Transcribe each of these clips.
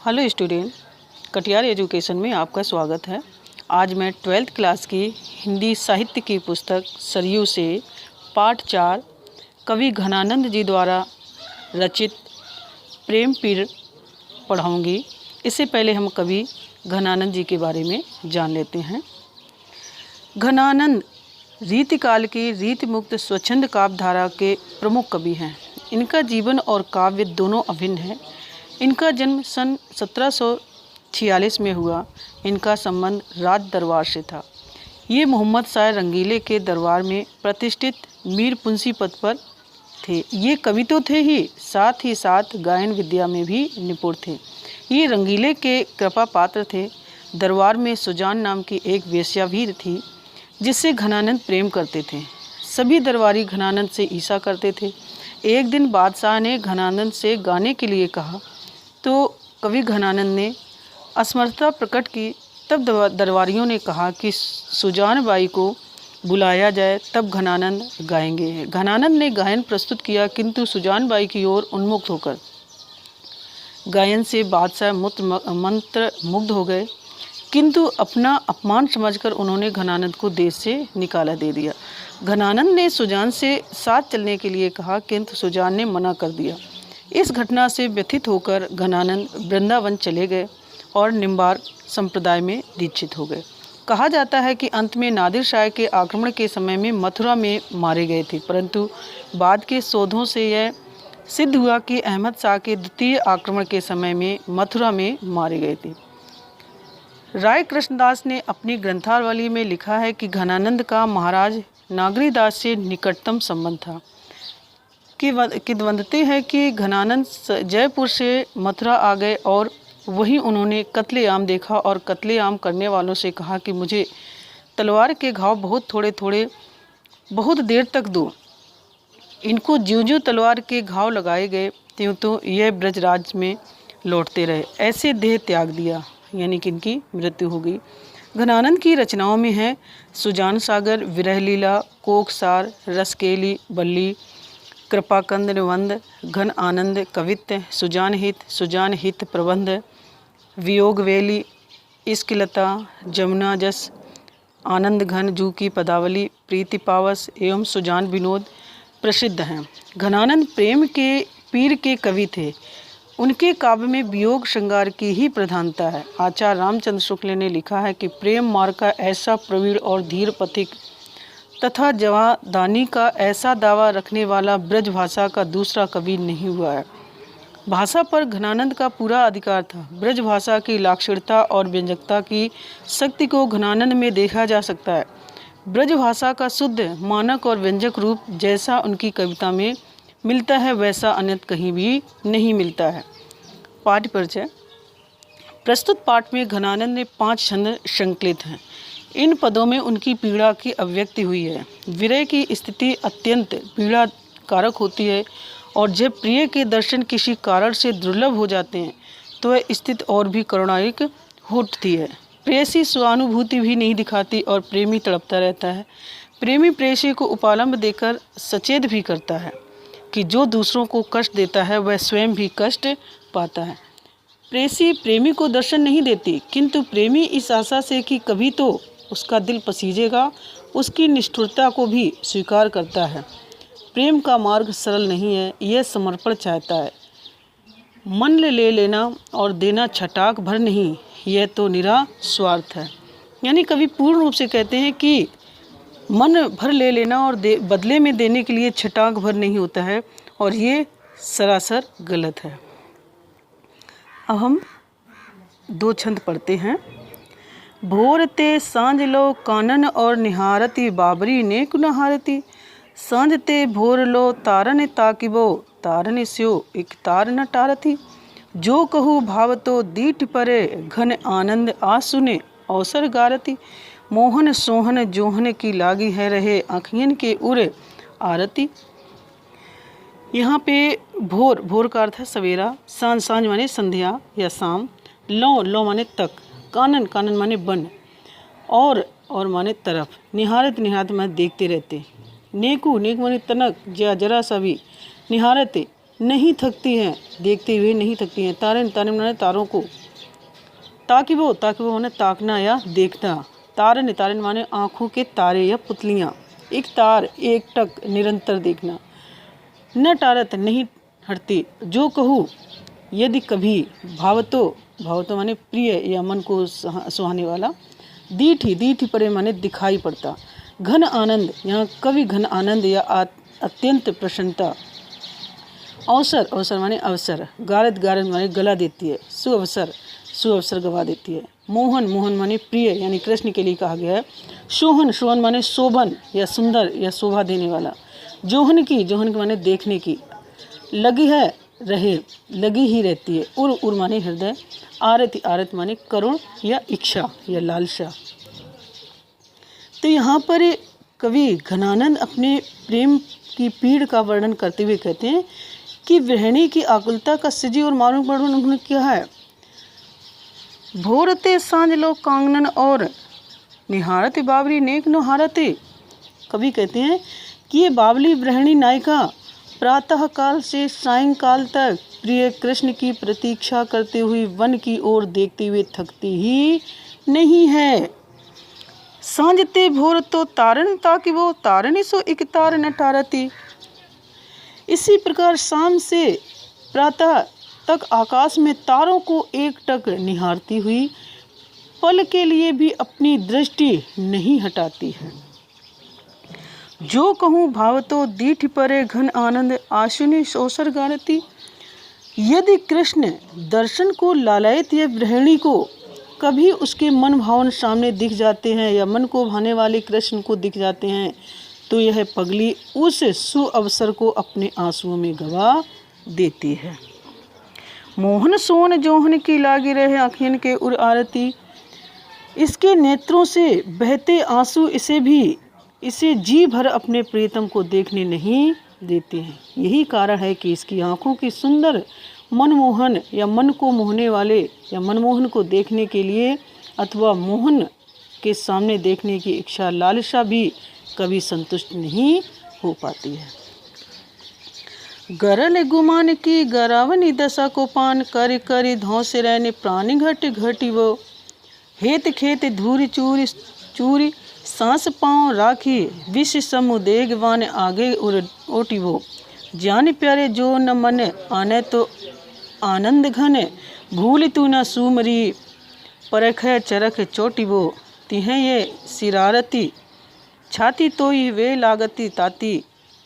Hello student, Katiyar education में आपका स्वागत है। आज मैं 12th क्लास की हिंदी साहित्य की पुस्तक सरयू से पाठ 4 कवि घनानंद जी द्वारा रचित प्रेम पीर पढ़ाऊँगी। इससे पहले हम कवि घनानंद जी के बारे में जान लेते हैं। घनानंद रीतिकाल की रीतिमुक्त स्वच्छंद काव्य धारा के प्रमुख कवि हैं। इनका जीवन और काव्य दोनों अभिन्न हैं। इनका जन्म सन 1746 में हुआ। इनका संबंध राज दरबार से था। ये मोहम्मद शाह रंगीले के दरबार में प्रतिष्ठित मीर पुंसी पद पर थे। ये कवि तो थे ही साथ गायन विद्या में भी निपुण थे। ये रंगीले के कृपा पात्र थे। दरबार में सुजान नाम की एक वेश्या भी थी जिससे घनानंद प्रेम करते थे। सभी दरबारी घनानंद से ईर्ष्या करते थे। एक दिन बादशाह ने घनानंद से गाने के लिए कहा तो कवि घनानंद ने असमर्थता प्रकट की। तब दरबारियों ने कहा कि सुजान बाई को बुलाया जाए, तब घनानंद गाएंगे। घनानंद ने गायन प्रस्तुत किया, किंतु सुजान बाई की ओर उन्मुक्त होकर गायन से बादशाह मंत्र मुग्ध हो गए, किंतु अपना अपमान समझकर उन्होंने घनानंद को देश से निकाला दे दिया। घनानंद ने सुजान से साथ चलने के लिए कहा, किंतु सुजान ने मना कर दिया। इस घटना से व्यथित होकर घनानंद वृंदावन चले गए और निम्बार्क संप्रदाय में दीक्षित हो गए। कहा जाता है कि अंत में नादिर शाह के आक्रमण के समय में मथुरा में मारे गए थे, परंतु बाद के शोधों से यह सिद्ध हुआ कि अहमद शाह के द्वितीय आक्रमण के समय में मथुरा में मारे गए थे। राय कृष्णदास ने अपनी ग्रंथावली में लिखा है कि घनानंद का महाराज नागरीदास से निकटतम संबंध था। किंवदंती है कि घनानंद जयपुर से मथुरा आ गए और वहीं उन्होंने कत्लेआम देखा और कत्लेआम करने वालों से कहा कि मुझे तलवार के घाव बहुत देर तक दो। इनको ज्यों-ज्यों तलवार के घाव लगाए गए त्यों यह ब्रजराज में लौटते रहे। ऐसे देह त्याग दिया, यानी कि इनकी मृत्यु हो गई। घनानंद की रचनाओं में है सुजान सागर, विरह लीला, कोकसार, रसकेली, बल्ली, कृपाकंद निबंध, घन आनंद कवित्त, सुजान हित प्रबंध, वियोग वेली, इश्कलता, जमुना जस, आनंद घन जू की पदावली, प्रीति पावस एवं सुजान विनोद प्रसिद्ध हैं। घनानंद प्रेम के पीर के कवि थे। उनके काव्य में वियोग श्रृंगार की ही प्रधानता है। आचार्य रामचंद्र शुक्ल ने लिखा है कि प्रेम मार्ग का ऐसा प्रवीण और धीर पथिक तथा जवादानी का ऐसा दावा रखने वाला ब्रज भाषा का दूसरा कवि नहीं हुआ है। भाषा पर घनानंद का पूरा अधिकार था। ब्रज भाषा की लाक्षणिकता और व्यंजकता की शक्ति को घनानंद में देखा जा सकता है। ब्रज भाषा का शुद्ध मानक और व्यंजक रूप जैसा उनकी कविता में मिलता है, वैसा अन्यत्र कहीं भी नहीं मिलता है। पाठ परिचय। प्रस्तुत पाठ में घनानंद ने 5 छंद संकलित हैं। इन पदों में उनकी पीड़ा की अभिव्यक्ति हुई है। विरह की स्थिति अत्यंत पीड़ा कारक होती है और जब प्रिय के दर्शन किसी कारण से दुर्लभ हो जाते हैं तो वह स्थिति और भी करुणायक होती है। प्रेयसी स्वानुभूति भी नहीं दिखाती और प्रेमी तड़पता रहता है। प्रेमी प्रेयसी को उपालंब देकर सचेत भी करता है कि जो दूसरों को कष्ट देता है वह स्वयं भी कष्ट पाता है। प्रेयसी प्रेमी को दर्शन नहीं देती, किंतु प्रेमी इस आशा से कि कभी तो उसका दिल पसीजेगा, उसकी निष्ठुरता को भी स्वीकार करता है। प्रेम का मार्ग सरल नहीं है, यह समर्पण चाहता है। मन ले लेना और देना छटाक भर नहीं, यह तो निरा स्वार्थ है। यानी कवि पूर्ण रूप से कहते हैं कि मन भर ले लेना और बदले में देने के लिए छटाक भर नहीं होता है, और ये सरासर गलत है। अब हम 2 छंद पढ़ते हैं। भोर ते सांझ लो कानन और निहारती, बाबरी नेक नहारती। सांझ ते भोर लो तारन ताकिबो, तारन स्यो एक तार न टारती। जो कहू भाव तो दीठ परे, घन आनंद आसुने अवसर गारती। मोहन सोहन जोहन की लागी है रहे, आँखियन के उर आरती। यहाँ पे भोर का अर्थ है सवेरा, सांझ माने संध्या या शाम, लो माने तक, कानन माने बन, और माने तरफ, निहारत माने देखते रहते, नेक माने तनक जरा सा भी, निहारते नहीं थकती हैं, देखते हुए नहीं थकती हैं। तारन तारन माने तारों को, ताकि वो माने ताकना या देखना। तारन तारन माने आँखों के तारे या पुतलियाँ। एक तार एक टक निरंतर देखना। न टारत नहीं हटती, जो कहूँ यदि कभी। भावतो माने प्रिय या मन को सुहाने वाला। दीठी परे माने दिखाई पड़ता। घन आनंद, यहाँ कवि घन आनंद या अत्यंत प्रसन्नता। अवसर माने अवसर। गारद माने गला देती है। सुअवसर गवा देती है। मोहन माने प्रिय यानी कृष्ण के लिए कहा गया है। शोहन माने शोभन या सुंदर या शोभा देने वाला। जोहन की माने देखने की। लगी ही रहती है। उर माने हृदय। आरत माने करुण या इच्छा या लालसा। तो यहाँ पर कवि घनानंद अपने प्रेम की पीड़ का वर्णन करते हुए कहते हैं कि वृहणी की आकुलता का सजी और मालूम वर्णन उन्होंने किया है। भोरते सांझ लो कांगनन और निहारत बावरी नेक नो हारते। कवि कहते हैं कि ये बावली वृहणी नायिका प्रातः काल से सायंकाल तक प्रिय कृष्ण की प्रतीक्षा करते हुए वन की ओर देखते हुए थकती ही नहीं है। सांझते भोर तो तारन ताकि वो तारनी सो एक तार न टारती। इसी प्रकार शाम से प्रातः तक आकाश में तारों को एक टक निहारती हुई पल के लिए भी अपनी दृष्टि नहीं हटाती है। जो कहूँ भावतो दीठ परे घन आनंद आशुनि सोसर गारती। यदि कृष्ण दर्शन को लालयित या गृहिणी को कभी उसके मन भावन सामने दिख जाते हैं या मन को भाने वाले कृष्ण को दिख जाते हैं, तो यह पगली उस सुअवसर को अपने आंसुओं में गवा देती है। मोहन सोन जोहन की लागी रहे आँखिन के उर आरती। इसके नेत्रों से बहते आंसू इसे जी भर अपने प्रियतम को देखने नहीं देते हैं। यही कारण है कि इसकी आंखों की सुंदर मनमोहन या मन को मोहने वाले या मनमोहन को देखने के लिए अथवा मोहन के सामने देखने की इच्छा लालसा भी कभी संतुष्ट नहीं हो पाती है। गरल गुमान की गरावनी दशा को पान कर कर धौसे रहने प्राणी घटी वो। हेत खेत धूरी चूरी सांस पाँव राखी विष समुदेग वान आगे ओटी वो। जान प्यारे जो न मन आने तो आनंद घन भूल तू न सुमरी परख चरख चोटी वो। तिहें ये सिरारती छाती तो ही वे लागती ताती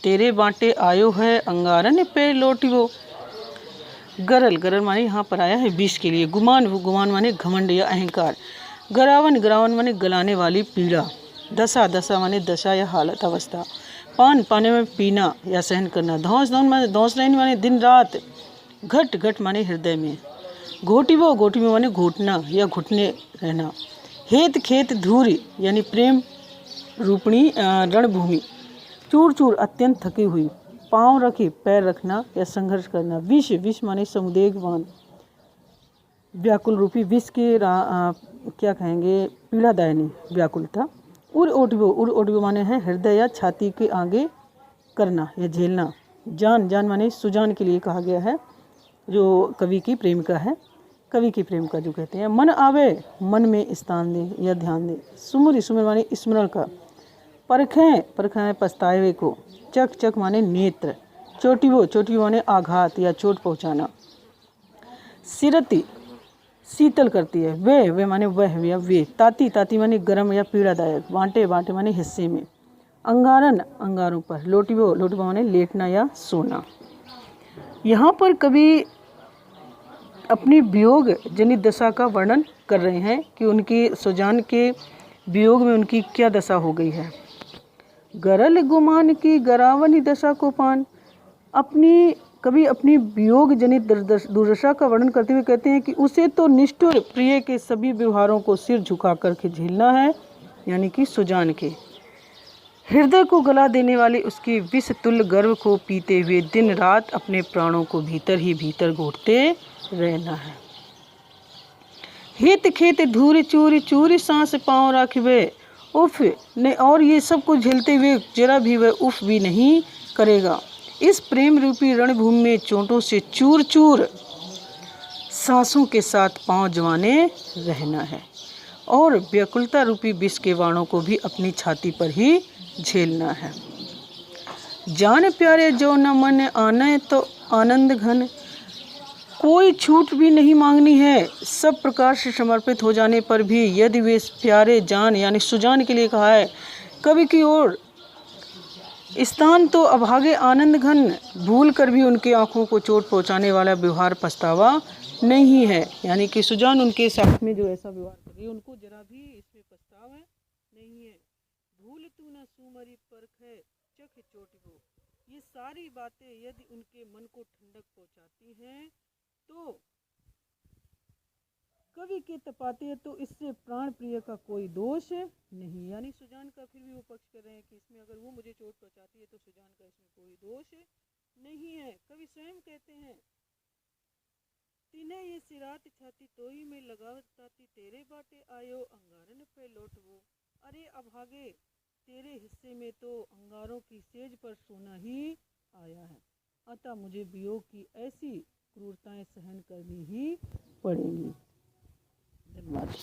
तेरे बांटे आयो है अंगारन पे लोटी वो। गरल माने यहाँ पर आया है विष के लिए। गुमान माने घमंड या अहंकार। गरावन माने गलाने वाली पीड़ा। दशा माने दशा या हालत अवस्था। पाने में पीना या सहन करना। धौस माने दिन रात। घट माने हृदय में। घोटी में माने घोटना या घुटने रहना। हेत खेत धूरी यानी प्रेम रूपणी रणभूमि। चूर अत्यंत थकी हुई। पाँव रखी पैर रखना या संघर्ष करना। विष माने समुदेगवान व्याकुल रूपी विष के क्या कहेंगे पीड़ादायनी व्याकुलता। उर ओटबो माने है हृदय या छाती के आगे करना या झेलना। जान माने सुजान के लिए कहा गया है, जो कवि की प्रेमिका है। कवि की प्रेमिका जो कहते हैं। मन आवे मन में स्थान दे या ध्यान दे। सुमर माने स्मरण का। परखें पछतावे को। चक माने नेत्र। चोटी माने आघात या चोट पहुंचाना। सिरती शीतल करती है। वे माने वह या वे। ताती माने गर्म या पीड़ादायक। बांटे माने हिस्से में। अंगारों पर। लोटिबो माने लेटना या सोना। यहाँ पर कवि अपनी वियोग जनित दशा का वर्णन कर रहे हैं कि उनकी सुजान के वियोग में उनकी क्या दशा हो गई है। गरल गुमान की गरावनी दशा को पान। कभी अपनी वियोग जनित दुर्दशा का वर्णन करते हुए कहते हैं कि उसे तो निष्ठुर प्रिय के सभी व्यवहारों को सिर झुका करके झेलना है, यानी कि सुजान के। हृदय को गला देने वाले उसके विष तुल्य गर्व को पीते हुए दिन रात अपने प्राणों को भीतर ही भीतर घोटते रहना है। हित खेत धूरी चूरी सांस पाँव राखिवे उफ ने। और ये सब कुछ झेलते हुए जरा भी वह उफ भी नहीं करेगा। इस प्रेम रूपी रणभूमि में चोटों से चूर चूर सांसों के साथ पांव जमाने रहना है और व्याकुलता रूपी विष के बाणों को भी अपनी छाती पर ही झेलना है। जान प्यारे जो न मन आने तो आनंद घन, कोई छूट भी नहीं मांगनी है। सब प्रकार से समर्पित हो जाने पर भी यदि वे प्यारे जान यानी सुजान के लिए कहा है कवि की ओर स्थान तो अभागे आनंद घन, भूल कर भी उनकी आंखों को चोट पहुंचाने वाला व्यवहार पछतावा नहीं है। यानी कि सुजान उनके साथ में जो ऐसा व्यवहार कर रही है उनको जरा भी इसमें पछतावा नहीं है। भूल तू न सुमरी परख है चख चोट हो, ये सारी बातें यदि उनके मन को ठंडक पहुंचाती हैं तो कवि के तपाते तो इससे प्राण प्रिय का कोई दोष नहीं। यानी सुजान का फिर भी वो पक्ष कर रहे हैं कि इसमें अगर वो मुझे चोट पहुंचाती है तो सुजान का इसमें कोई दोष नहीं है। कवि स्वयं कहते हैं तिन्हें ये सिरात छाती तोई में लगाताती तेरे बाटे आयो अंगारन पे लौटवो, अरे अभागे तेरे हिस्से में तो अंगारों की सेज पर सोना ही आया है, अतः मुझे वियोग की ऐसी क्रूरताएं सहन करनी ही पड़ेंगी। धन्यवाद।